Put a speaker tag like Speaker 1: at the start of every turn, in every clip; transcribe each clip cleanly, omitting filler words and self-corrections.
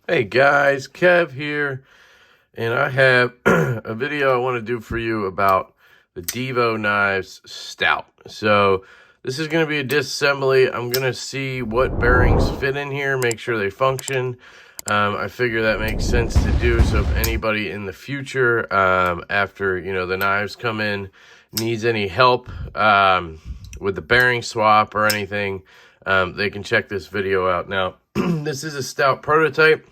Speaker 1: Hey guys, Kev here, and I have a video I want to do for you about the Divo Knives Stout. So this is going to be a disassembly. I'm going to see what bearings fit in here, make sure they function. I figure that makes sense to do, so if anybody in the future, after the knives come in, needs any help with the bearing swap or anything, they can check this video out. Now, this is a stout prototype.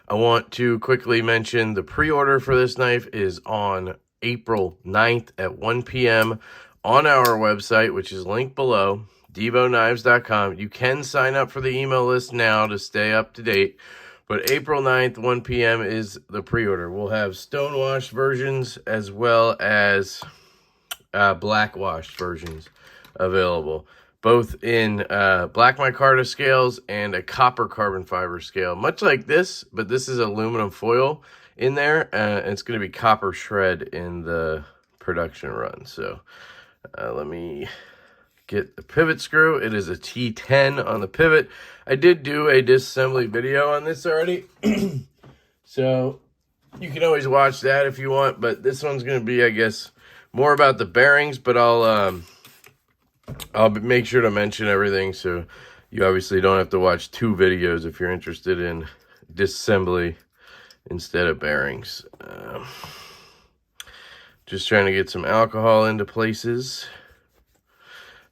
Speaker 1: I want to quickly mention the pre-order for this knife is on April 9th at 1 p.m. on our website, which is linked below, divoknives.com. You can sign up for the email list now to stay up to date, but April 9th, 1 p.m. is the pre-order. We'll have stonewashed versions as well as blackwashed versions available, both in black micarta scales and a copper carbon fiber scale, much like this, but this is aluminum foil in there, and it's going to be copper shred in the production run. So let me get the pivot screw. It is a T10 on the pivot. I did do a disassembly video on this already, so you can always watch that if you want, but this one's going to be, I guess, more about the bearings, but I'll make sure to mention everything, so you obviously don't have to watch two videos if you're interested in disassembly instead of bearings. Just trying to get some alcohol into places.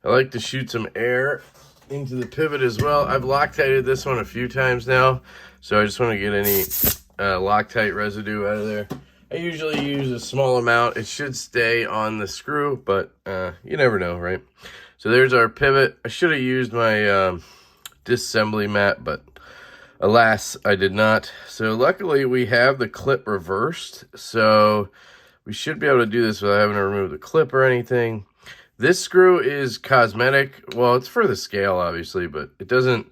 Speaker 1: I like to shoot some air into the pivot as well. I've Loctited this one a few times now, so I just want to get any Loctite residue out of there. I usually use a small amount. It should stay on the screw, but you never know, right? So there's our pivot. I should have used my disassembly mat, but alas, I did not. So luckily, we have the clip reversed, so we should be able to do this without having to remove the clip or anything. This screw is cosmetic. Well, it's for the scale, obviously, but it doesn't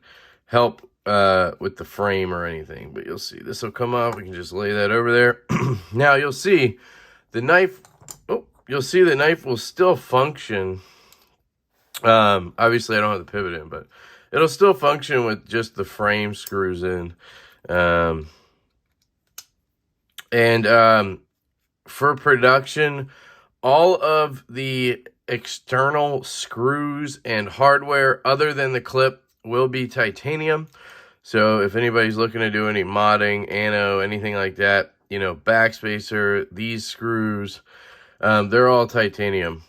Speaker 1: help with the frame or anything. But you'll see. This will come off. We can just lay that over there. Now, you'll see the knife. Oh, you'll see the knife will still function. Obviously I don't have the pivot in, but it'll still function with just the frame screws in. For production, all of the external screws and hardware other than the clip will be titanium. So if anybody's looking to do any modding, ano, anything like that, backspacer, these screws, they're all titanium.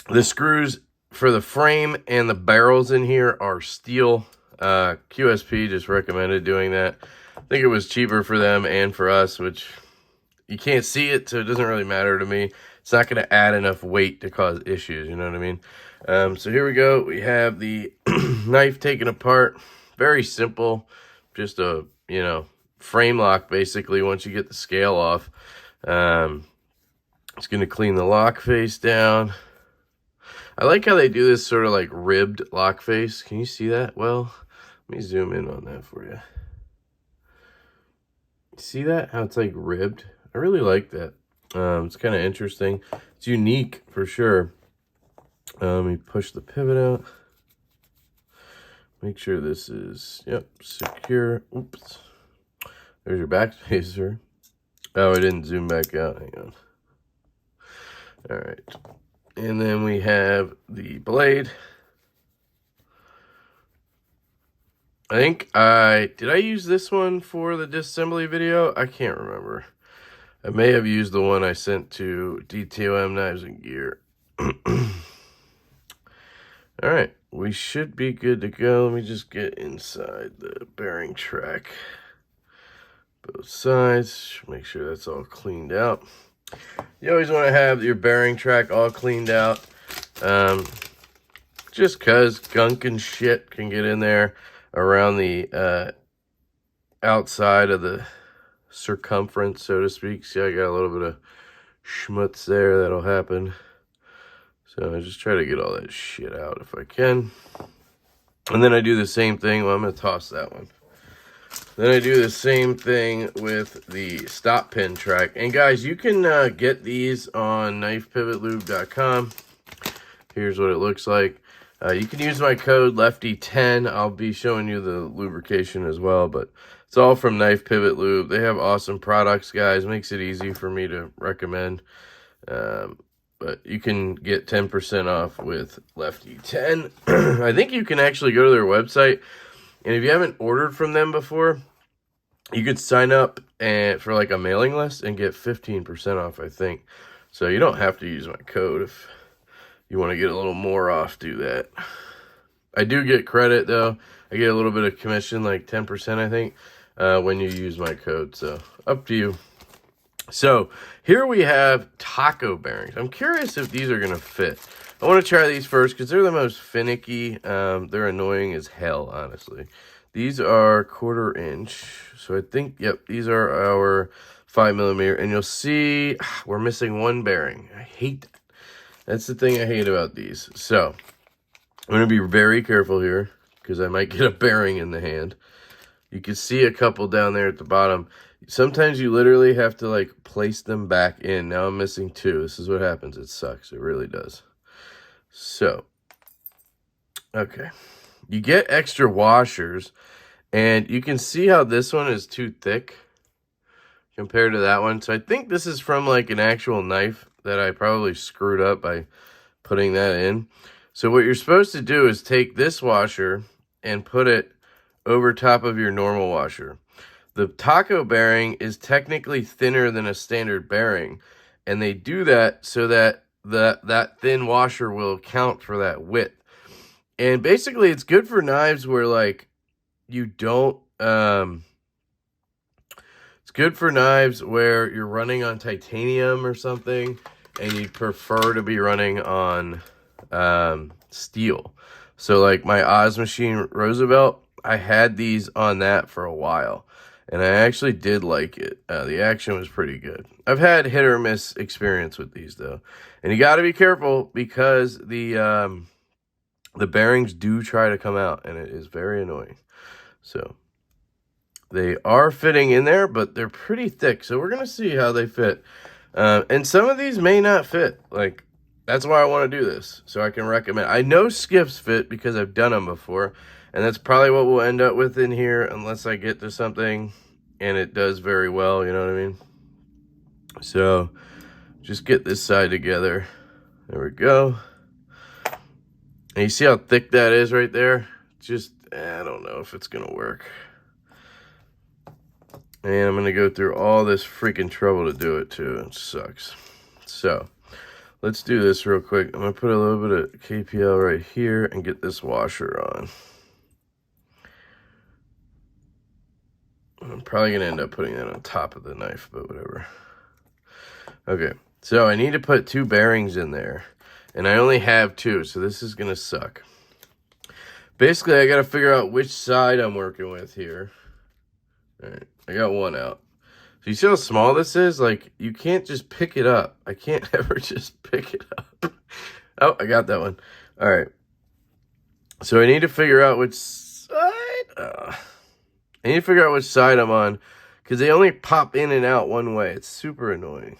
Speaker 1: The screws for the frame and the barrels in here are steel. QSP just recommended doing that. I think it was cheaper for them and for us, which you can't see it, so it doesn't really matter to me. It's not going to add enough weight to cause issues, you know what I mean? So here we go. We have the knife taken apart. Very simple. Just a, frame lock, basically, once you get the scale off. It's going to clean the lock face down. I like how they do this sort of like ribbed lock face. Can you see that? Well, let me zoom in on that for you. See that? How it's like ribbed? I really like that. It's kind of interesting. It's unique for sure. Let me push the pivot out. Make sure this is, secure. Oops. There's your backspacer. Oh, I didn't zoom back out. Hang on. All right. And then we have the blade. I think did I use this one for the disassembly video? I can't remember. I may have used the one I sent to DTOM Knives and Gear. All right, we should be good to go. Let me just get inside the bearing track. Both sides, make sure that's all cleaned out. You always want to have your bearing track all cleaned out, just because gunk and shit can get in there around the outside of the circumference, so to speak. See, I got a little bit of schmutz there that'll happen. So I just try to get all that shit out if I can. And then I do the same thing. Well, I'm going to toss that one. Then I do the same thing with the stop pin track. And guys, you can get these on knifepivotlube.com. Here's what it looks like. You can use my code LeftyEDC. I'll be showing you the lubrication as well, but It's all from Knife Pivot Lube. They have awesome products, guys. Makes it easy for me to recommend. But you can get 10% off with Lefty10. I think you can actually go to their website, and if you haven't ordered from them before, you could sign up for like a mailing list and get 15% off, I think. So you don't have to use my code. If you want to get a little more off, do that. I do get credit, though. I get a little bit of commission, like 10%, I think, when you use my code. So up to you. So here we have taco bearings. I'm curious if these are going to fit. I want to try these first because they're the most finicky. They're annoying as hell, honestly. These are 1/4 inch. So I think, yep, these are our 5mm. And you'll see we're missing one bearing. I hate that. That's the thing I hate about these. So I'm going to be very careful here because I might get a bearing in the hand. You can see a couple down there at the bottom. Sometimes you literally have to like place them back in. Now I'm missing 2. This is what happens. It sucks. It really does. So, okay. You get extra washers, and you can see how this one is too thick compared to that one. So I think this is from like an actual knife that I probably screwed up by putting that in. So what you're supposed to do is take this washer and put it over top of your normal washer. The taco bearing is technically thinner than a standard bearing, and they do that so that that thin washer will account for that width. And basically, it's good for knives where like you don't. It's good for knives where you're running on titanium or something, and you prefer to be running on steel. So like my Oz Machine Roosevelt, I had these on that for a while. And I actually did like it. The action was pretty good. I've had hit or miss experience with these, though. And you got to be careful because the bearings do try to come out, and it is very annoying. So they are fitting in there, but they're pretty thick. So we're going to see how they fit. And some of these may not fit. Like, that's why I want to do this, so I can recommend. I know Skiffs fit because I've done them before. And that's probably what we'll end up with in here unless I get to something and it does very well, you know what I mean? So just get this side together. There we go. And you see how thick that is right there? Just, I don't know if it's going to work. And I'm going to go through all this freaking trouble to do it too. It sucks. So let's do this real quick. I'm going to put a little bit of KPL right here and get this washer on. I'm probably going to end up putting that on top of the knife, but whatever. Okay, so I need to put 2 bearings in there, and I only have 2, so this is going to suck. Basically, I got to figure out which side I'm working with here. All right, I got one out. So you see how small this is? Like, you can't just pick it up. I can't ever just pick it up. Oh, I got that one. All right. So I need to figure out which side... I need to figure out which side I'm on because they only pop in and out one way. It's super annoying.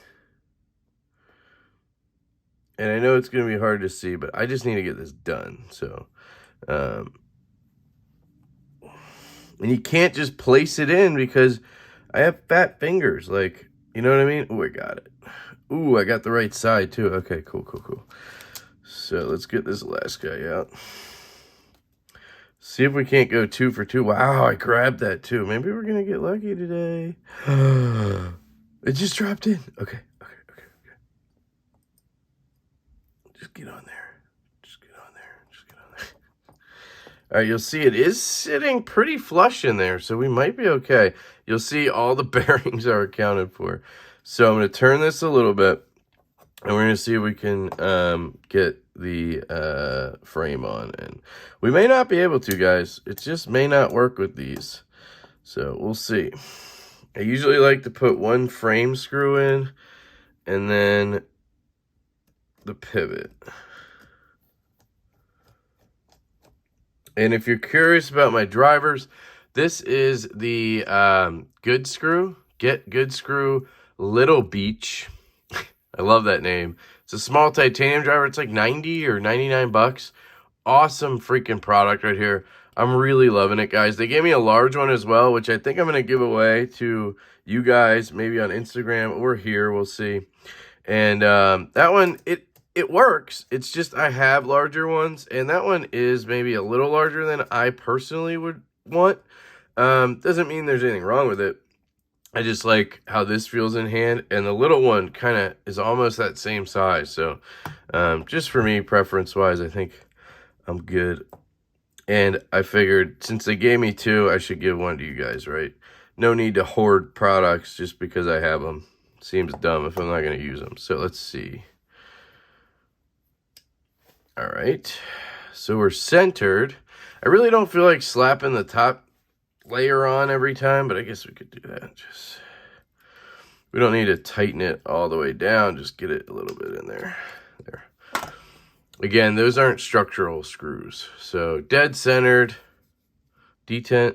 Speaker 1: And I know it's going to be hard to see, but I just need to get this done. So, and you can't just place it in because I have fat fingers. Like, you know what I mean? Oh, I got it. Ooh, I got the right side too. Okay, cool. So let's get this last guy out. See if we can't go 2 for 2. Wow, I grabbed that too. Maybe we're going to get lucky today. It just dropped in. Okay. Just get on there. All right, you'll see it is sitting pretty flush in there, so we might be okay. You'll see all the bearings are accounted for. So I'm going to turn this a little bit, and we're going to see if we can get the frame on. And we may not be able to, guys. It just may not work with these. So we'll see. I usually like to put 1 frame screw in and then the pivot. And if you're curious about my drivers, this is the Good Screw. Get Good Screw Little Beach. I love that name. It's a small titanium driver. It's like 90 or 99 bucks. Awesome freaking product right here. I'm really loving it, guys. They gave me a large one as well, which I think I'm going to give away to you guys, maybe on Instagram or here. We'll see. And that one, it works. It's just I have larger ones, and that one is maybe a little larger than I personally would want. Doesn't mean there's anything wrong with it. I just like how this feels in hand, and the little one kind of is almost that same size. So just for me, preference-wise, I think I'm good. And I figured since they gave me two, I should give one to you guys, right? No need to hoard products just because I have them. Seems dumb if I'm not going to use them. So let's see. All right. So we're centered. I really don't feel like slapping the top layer on every time, but I guess we could do that. Just, we don't need to tighten it all the way down. Just get it a little bit in there. There. Again, those aren't structural screws. So dead centered, detent.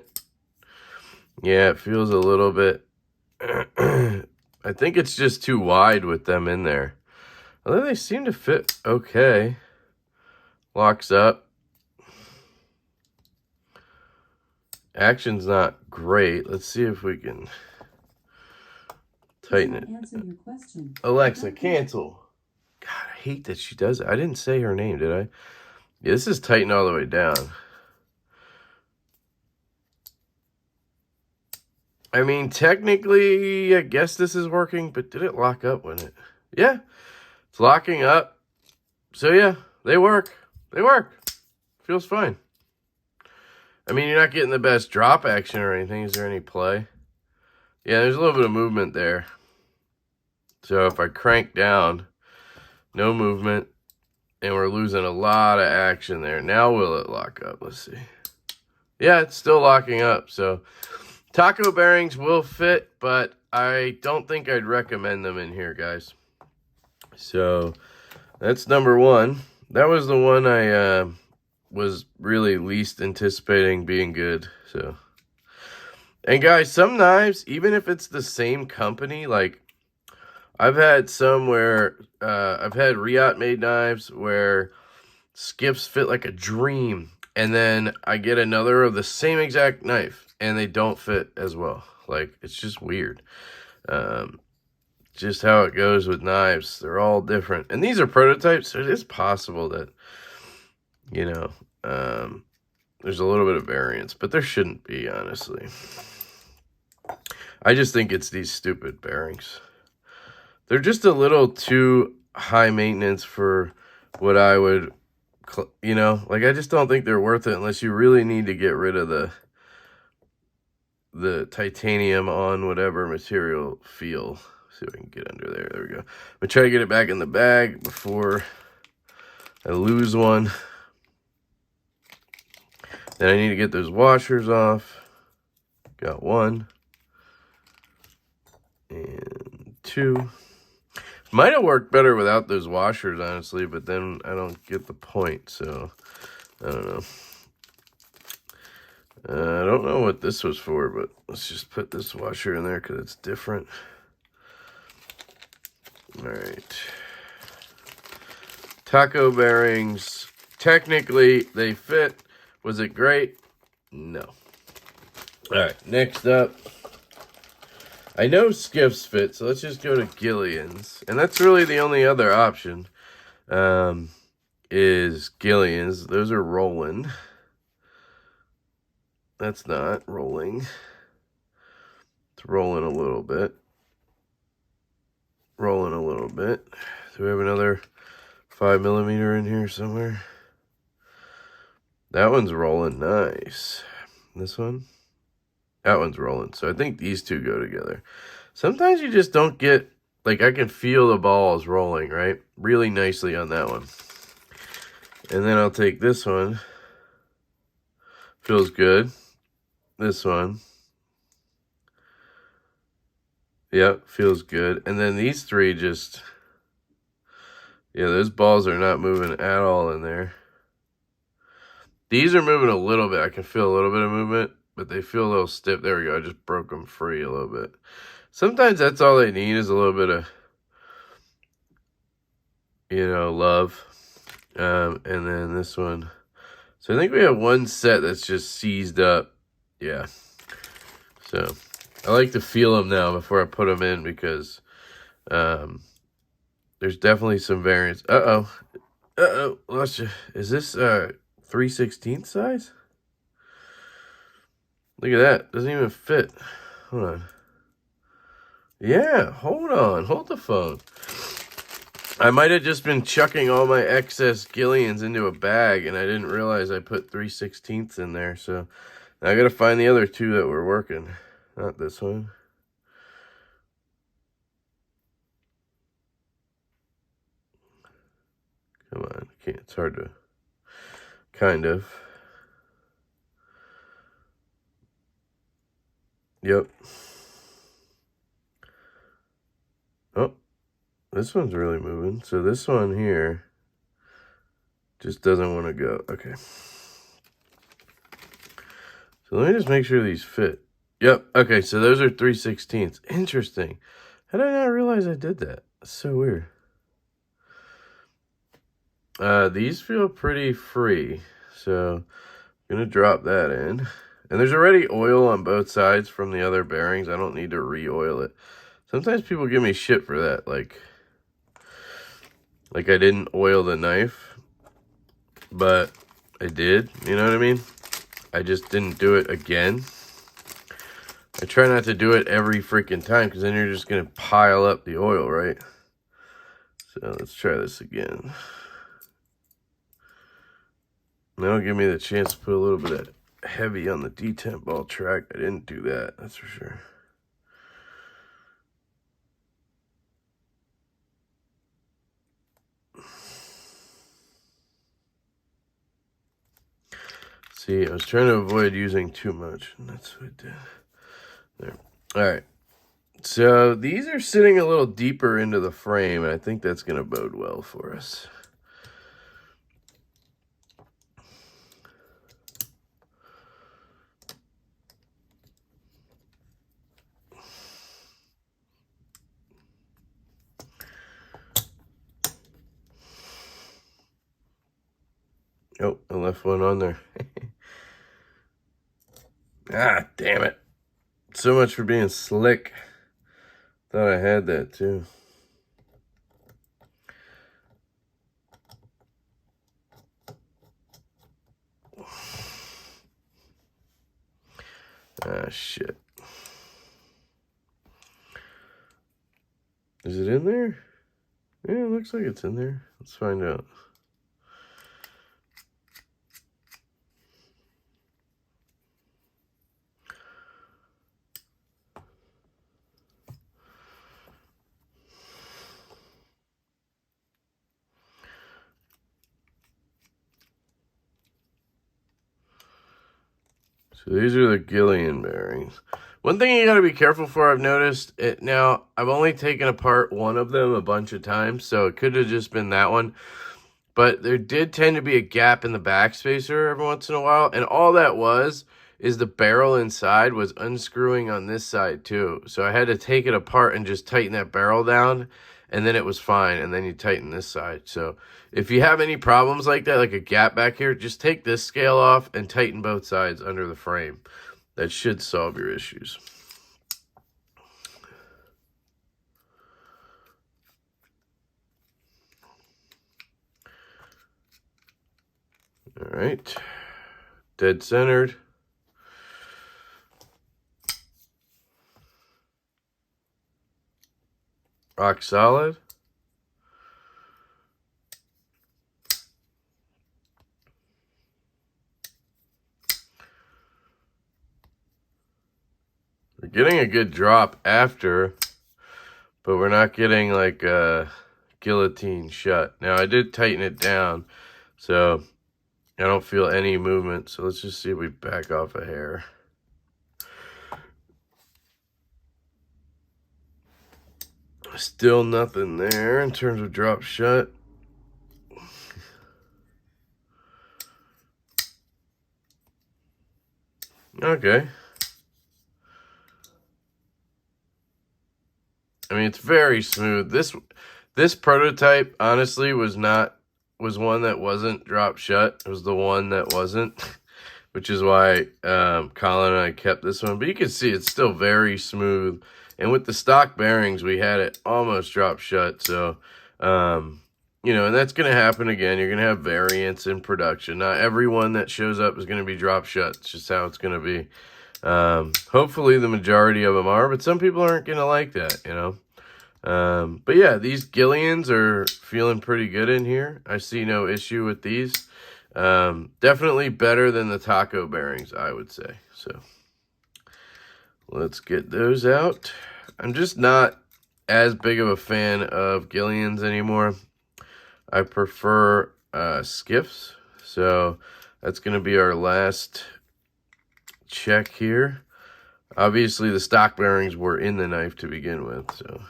Speaker 1: Yeah, it feels a little bit. I think it's just too wide with them in there. Although they seem to fit okay. Locks up. Action's not great. Let's see if we can tighten it.
Speaker 2: Answer your question.
Speaker 1: Alexa, cancel. God, I hate that she does it. I didn't say her name, did I? Yeah, this is tightened all the way down. I mean, technically, I guess this is working, but did it lock up when it... Yeah, it's locking up. So, yeah, they work. They work. Feels fine. I mean, you're not getting the best drop action or anything. Is there any play? Yeah, there's a little bit of movement there. So, if I crank down... No movement, and we're losing a lot of action there. Now will it lock up? Let's see. Yeah, it's still locking up. So taco bearings will fit, but I don't think I'd recommend them in here, guys. So that's number one. That was the one I was really least anticipating being good. So, and guys, some knives, even if it's the same company, like I've had some where I've had Riot made knives where skiffs fit like a dream, and then I get another of the same exact knife and they don't fit as well. Like, it's just weird. Just how it goes with knives. They're all different, and these are prototypes, so it is possible that, you know, there's a little bit of variance, but there shouldn't be, honestly. I just think it's these stupid bearings. They're just a little too high maintenance for what I would, you know, like I just don't think they're worth it unless you really need to get rid of the titanium on whatever material feel. See if I can get under there. There we go. I'm gonna try to get it back in the bag before I lose one. Then I need to get those washers off. Got one. And two. Might have worked better without those washers, honestly, but then I don't get the point, so I don't know. I don't know what this was for, but let's just put this washer in there because it's different. All right. Taco bearings. Technically, they fit. Was it great? No. All right, next up. I know Skiff's fit, so let's just go to Gillian's. And that's really the only other option, is Gillian's. Those are rolling. That's not rolling. It's rolling a little bit. Rolling a little bit. Do we have another 5mm in here somewhere? That one's rolling nice. This one? That one's rolling. So I think these two go together. Sometimes you just don't get, like, I can feel the balls rolling, right? Really nicely on that one. And then I'll take this one. Feels good. This one. Yep, feels good. And then these three just, yeah, those balls are not moving at all in there. These are moving a little bit. I can feel a little bit of movement, but they feel a little stiff. There we go. I just broke them free a little bit. Sometimes that's all they need is a little bit of, you know, love. And then this one. So I think we have one set that's just seized up. Yeah. So I like to feel them now before I put them in because there's definitely some variance. Uh-oh. Uh-oh. Lost you. Is this 3/16 size? Look at that. Doesn't even fit. Hold on. Yeah, hold on. Hold the phone. I might have just been chucking all my excess Gillians into a bag, and I didn't realize I put 3/16 in there. So now I got to find the other two that were working. Not this one. Come on. Can't. It's hard to... Kind of. Yep. Oh, this one's really moving. So this one here just doesn't want to go. Okay. So let me just make sure these fit. Yep. Okay, so those are 3/16. Interesting. How did I not realize I did that? That's so weird. These feel pretty free. So I'm going to drop that in. And there's already oil on both sides from the other bearings. I don't need to re-oil it. Sometimes people give me shit for that. Like I didn't oil the knife. But I did. You know what I mean? I just didn't do it again. I try not to do it every freaking time because then you're just going to pile up the oil, right? So let's try this again. That'll give me the chance to put a little bit of heavy on the detent ball track. I didn't do that, that's for sure. See, I was trying to avoid using too much, and that's what I did. There. All right. So these are sitting a little deeper into the frame, and I think that's going to bode well for us. Oh, I left one on there. Ah, damn it. So much for being slick. Thought I had that too. Ah, shit. Is it in there? Yeah, it looks like it's in there. Let's find out. So these are the Gillian bearings. One thing you got to be careful for, I've noticed it now. I've only taken apart one of them a bunch of times, so it could have just been that one. But there did tend to be a gap in the backspacer every once in a while, and all that was is the barrel inside was unscrewing on this side too. So I had to take it apart and just tighten that barrel down, and then it was fine, and then you tighten this side. So if you have any problems like that, like a gap back here, just take this scale off and tighten both sides under the frame. That should solve your issues. All right, dead centered. Rock solid. We're getting a good drop after, but we're not getting like a guillotine shut. Now I did tighten it down, so I don't feel any movement. So let's just see if we back off a hair. Still nothing there in terms of drop shut. Okay. I mean, it's very smooth. This prototype, honestly, was not was one that wasn't drop shut. It was the one that wasn't, which is why Colin and I kept this one. But you can see it's still very smooth. And with the stock bearings, we had it almost drop shut. So, you know, and that's going to happen again. You're going to have variance in production. Not everyone that shows up is going to be drop shut. It's just how it's going to be. Hopefully the majority of them are, but some people aren't going to like that, you know. But yeah, these Gillians are feeling pretty good in here. I see no issue with these. Definitely better than the taco bearings, I would say. So let's get those out. I'm just not as big of a fan of Gillians anymore. I prefer Skiffs. So that's going to be our last check here. Obviously, the stock bearings were in the knife to begin with, so.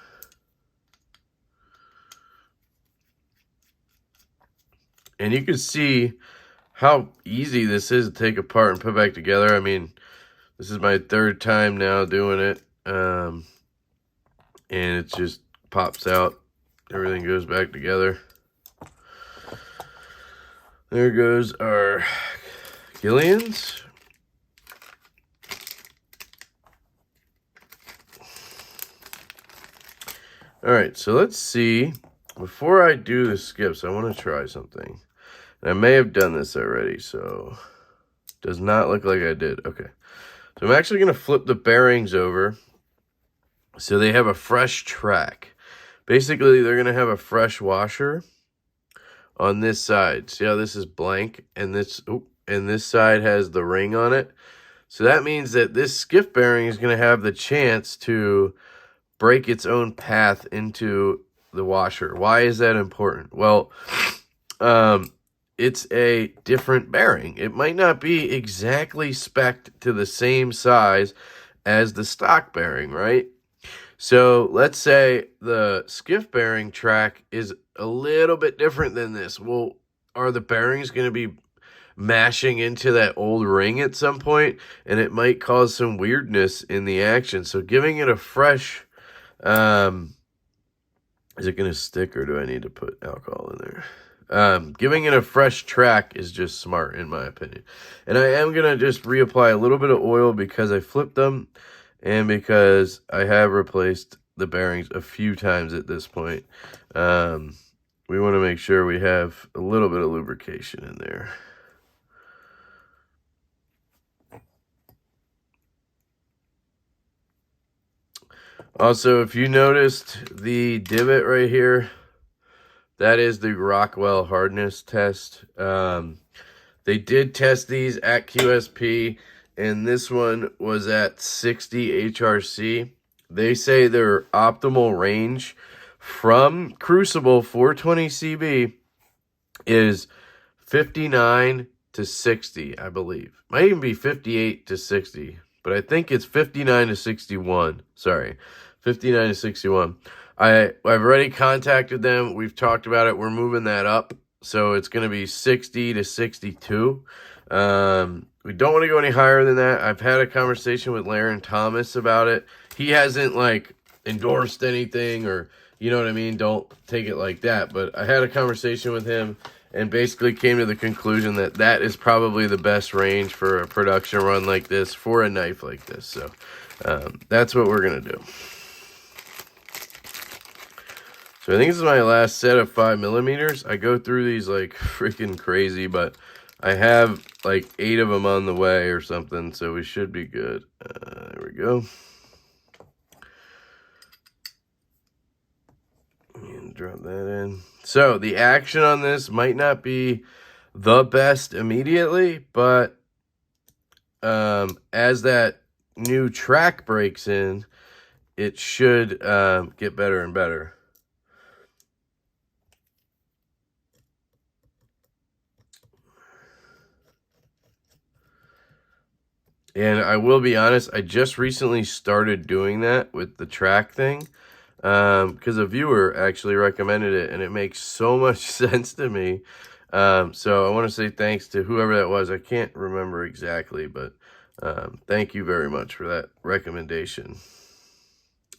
Speaker 1: And you can see how easy this is to take apart and put back together. I mean, this is my third time now doing it. And it just pops out. Everything goes back together. There goes our Gillians. All right, so let's see. Before I do the skips, I want to try something. And I may have done this already, so does not look like I did. Okay, so I'm actually going to flip the bearings over so they have a fresh track. Basically, they're going to have a fresh washer on this side. See how this is blank, and this side has the ring on it. So that means that this skiff bearing is going to have the chance to break its own path into the washer. Why is that important? Well, it's a different bearing. It might not be exactly spec'd to the same size as the stock bearing, right? So let's say the skiff bearing track is a little bit different than this. Well, are the bearings going to be mashing into that old ring at some point? And it might cause some weirdness in the action. So giving it a fresh, is it going to stick, or do I need to put alcohol in there? Giving it a fresh track is just smart, in my opinion. And I am going to just reapply a little bit of oil because I flipped them and because I have replaced the bearings a few times at this point. We want to make sure we have a little bit of lubrication in there. Also, if you noticed the divot right here, that is the Rockwell hardness test. They did test these at QSP, and this one was at 60 HRC. They say their optimal range from Crucible 420 CB is 59 to 60, I believe. Might even be 58 to 60, but I think it's 59 to 61. Sorry, 59 to 61. I've already contacted them. We've talked about it. We're moving that up. So it's going to be 60 to 62. We don't want to go any higher than that. I've had a conversation with Laren Thomas about it. He hasn't, like, endorsed anything, or, you know what I mean? Don't take it like that. But I had a conversation with him and basically came to the conclusion that that is probably the best range for a production run like this for a knife like this. So that's what we're going to do. So I think this is my last set of 5mm. I go through these like freaking crazy, but I have like 8 of them on the way or something, so we should be good. There we go. And drop that in. So the action on this might not be the best immediately, but as that new track breaks in, it should get better and better. And I will be honest, I just recently started doing that with the track thing because a viewer actually recommended it, and it makes so much sense to me. So I want to say thanks to whoever that was. I can't remember exactly, but thank you very much for that recommendation.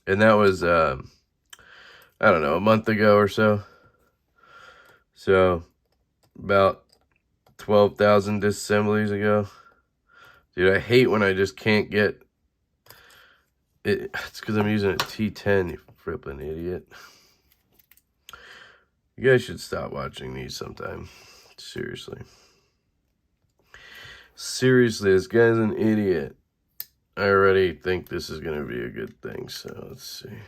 Speaker 1: And that was, I don't know, a month ago or so. So about 12,000 disassemblies ago. Dude, I hate when I just can't get it. It's because I'm using a T10, you flipping idiot. You guys should stop watching these sometime. Seriously. Seriously, this guy's an idiot. I already think this is going to be a good thing, so let's see.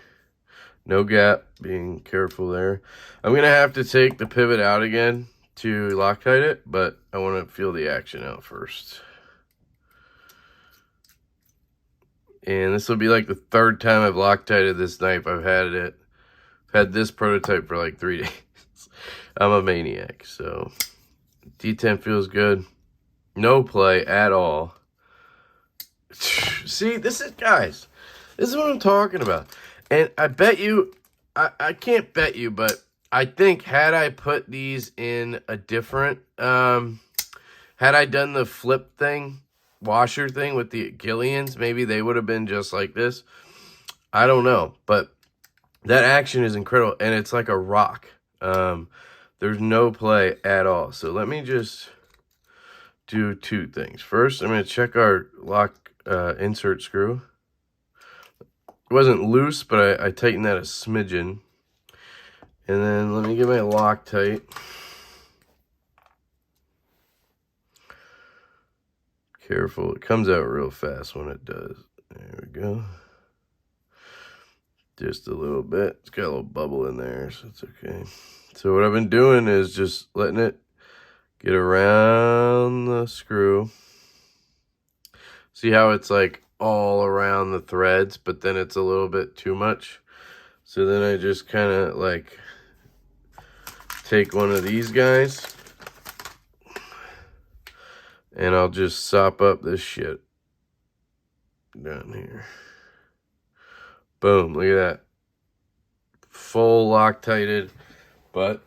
Speaker 1: No gap, being careful there. I'm going to have to take the pivot out again to Loctite it, but I want to feel the action out first. And this will be like the third time I've Loctited this knife. I've had this prototype for like 3 days. I'm a maniac, so D10 feels good. No play at all. See, this is, guys, this is what I'm talking about. And I bet you, I can't bet you, but I think had I put these in a different, had I done the flip thing, washer thing with the Gillians, maybe they would have been just like this. I don't know, but that action is incredible, and it's like a rock. There's no play at all. So let me just do 2 things. First, I'm going to check our lock insert screw. It wasn't loose, but I tightened that a smidgen. And then let me get my Loctite. Careful, it comes out real fast when it does. There we go. Just a little bit. It's got a little bubble in there, so it's okay. So what I've been doing is just letting it get around the screw. See how it's like all around the threads, but then it's a little bit too much. So then I just kind of like take one of these guys and I'll just sop up this shit down here. Boom, look at that. Full Loctited, but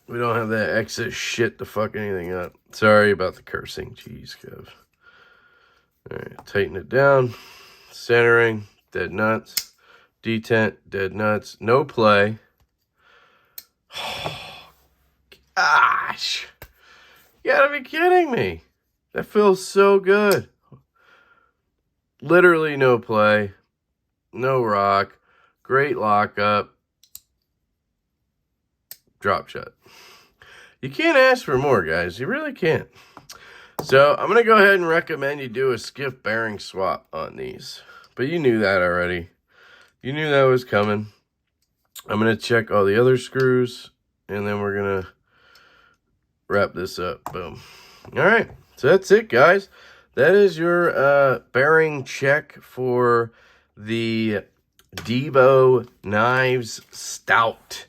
Speaker 1: we don't have that excess shit to fuck anything up. Sorry about the cursing. Jeez, Kev. Alright, tighten it down. Centering, dead nuts. Detent, dead nuts. No play. Oh, gosh. You gotta be kidding me. That feels so good. Literally no play. No rock. Great lockup. Drop shut. You can't ask for more, guys. You really can't. So I'm going to go ahead and recommend you do a Skiff bearing swap on these. But you knew that already. You knew that was coming. I'm going to check all the other screws. And then we're going to wrap this up. Boom. All right. So that's it, guys. That is your bearing check for the Divo Knives Stout.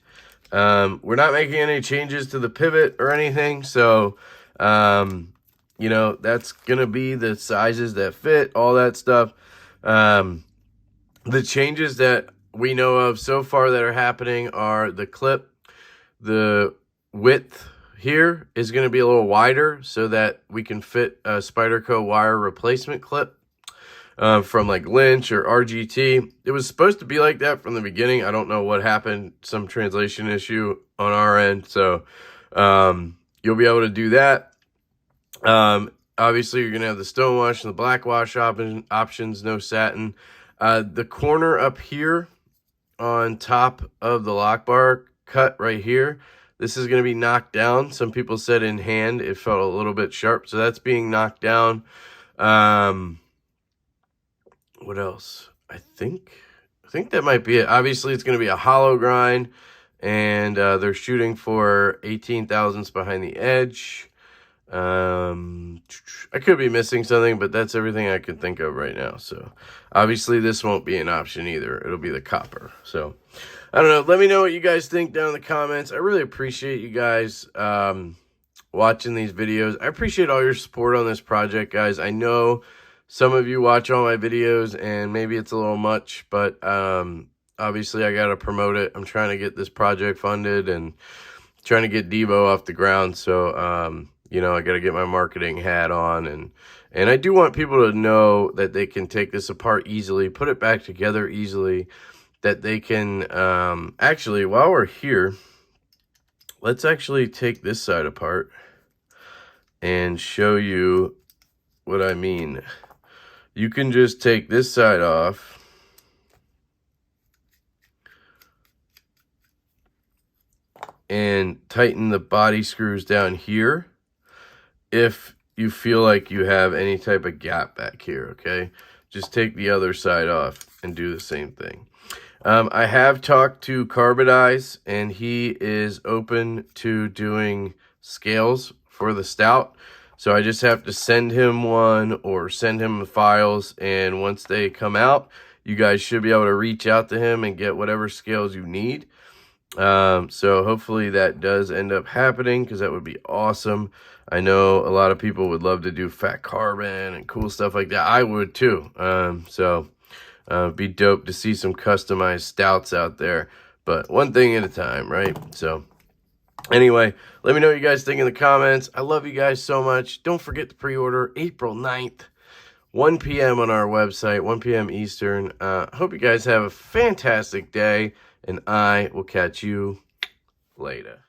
Speaker 1: We're not making any changes to the pivot or anything, so you know, that's gonna be the sizes that fit, all that stuff. The changes that we know of so far that are happening are the clip. The width here is going to be a little wider so that we can fit a Spyderco wire replacement clip from like Lynch or RGT. It was supposed to be like that from the beginning. I don't know what happened, some translation issue on our end. So you'll be able to do that. Obviously, you're going to have the stonewash and the black wash options, no satin. The corner up here on top of the lock bar cut right here, this is going to be knocked down. Some people said in hand it felt a little bit sharp, so that's being knocked down. What else? I think that might be it. Obviously, it's going to be a hollow grind, and they're shooting for 18 thousandths behind the edge. I could be missing something, but that's everything I can think of right now. So obviously this won't be an option either. It'll be the copper. So I don't know. Let me know what you guys think down in the comments. I really appreciate you guys watching these videos. I appreciate all your support on this project, guys. I know some of you watch all my videos and maybe it's a little much, but obviously I got to promote it. I'm trying to get this project funded and trying to get Divo off the ground. So you know, I got to get my marketing hat on, and I do want people to know that they can take this apart easily, put it back together easily, that they can, actually, while we're here, let's actually take this side apart. and show you what I mean. You can just take this side off and tighten the body screws down here if you feel like you have any type of gap back here, okay? Just take the other side off and do the same thing. I have talked to Carbonize, and he is open to doing scales for the stout. So I just have to send him one or send him the files, and once they come out, you guys should be able to reach out to him and get whatever scales you need. So hopefully that does end up happening, because that would be awesome. I know a lot of people would love to do fat carbon and cool stuff like that. I would too. It'd be dope to see some customized stouts out there, but one thing at a time, right? So anyway, let me know what you guys think in the comments. I love you guys so much. Don't forget to pre-order April 9th, 1 p.m. on our website, 1 p.m. Eastern. Hope you guys have a fantastic day, and I will catch you later.